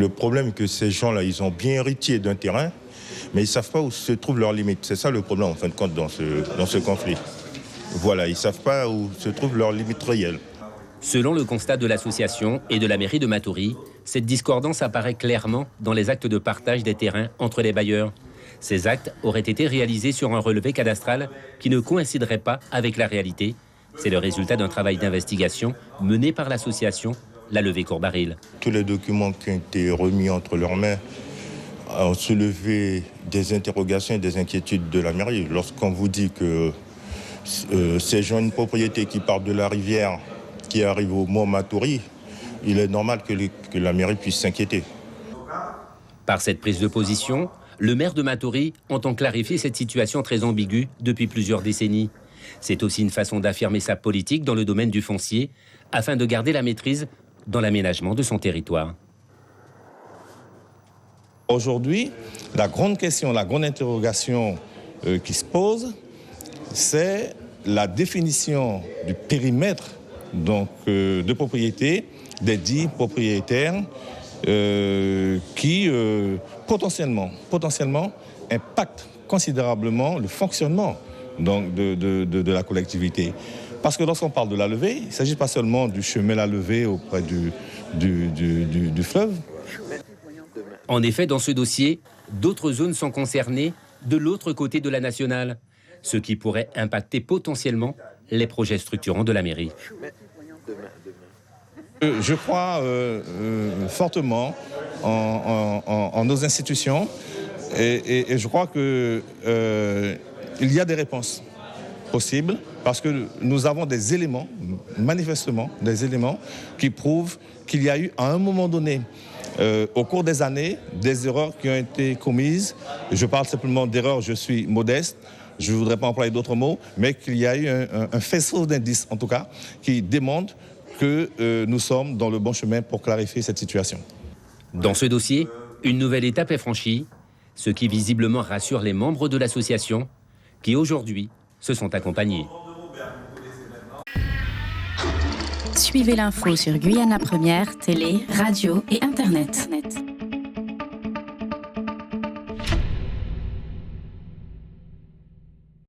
Le problème est que ces gens-là, ils ont bien hérité d'un terrain, mais ils ne savent pas où se trouvent leurs limites. C'est ça le problème, en fin de compte, dans ce conflit. Voilà, ils ne savent pas où se trouvent leurs limites réelles. Selon le constat de l'association et de la mairie de Matoury, cette discordance apparaît clairement dans les actes de partage des terrains entre les bailleurs. Ces actes auraient été réalisés sur un relevé cadastral qui ne coïnciderait pas avec la réalité. C'est le résultat d'un travail d'investigation mené par l'association La Levée Courbaril. Tous les documents qui ont été remis entre leurs mains ont soulevé des interrogations et des inquiétudes de la mairie. Lorsqu'on vous dit que ces gens, une propriété qui part de la rivière, qui arrive au mont Matoury, il est normal que la mairie puisse s'inquiéter. Par cette prise de position, le maire de Matoury entend clarifier cette situation très ambiguë depuis plusieurs décennies. C'est aussi une façon d'affirmer sa politique dans le domaine du foncier, afin de garder la maîtrise dans l'aménagement de son territoire. Aujourd'hui, la grande question, la grande interrogation qui se pose, c'est la définition du périmètre donc, de propriété des dits propriétaires qui potentiellement impactent considérablement le fonctionnement donc, de la collectivité. Parce que lorsqu'on parle de la levée, il ne s'agit pas seulement du chemin La Levée auprès du fleuve. En effet, dans ce dossier, d'autres zones sont concernées de l'autre côté de la nationale, ce qui pourrait impacter potentiellement les projets structurants de la mairie. Je crois fortement en nos institutions et je crois qu'il y a des réponses possibles parce que nous avons des éléments, manifestement, des éléments qui prouvent qu'il y a eu à un moment donné, au cours des années, des erreurs qui ont été commises. Je parle simplement d'erreurs, je suis modeste. Je ne voudrais pas employer d'autres mots, mais qu'il y a eu un faisceau d'indices, en tout cas, qui démontrent que nous sommes dans le bon chemin pour clarifier cette situation. Dans ce dossier, une nouvelle étape est franchie, ce qui visiblement rassure les membres de l'association qui, aujourd'hui, se sont accompagnés. Suivez l'info sur Guyana Première, télé, radio et Internet.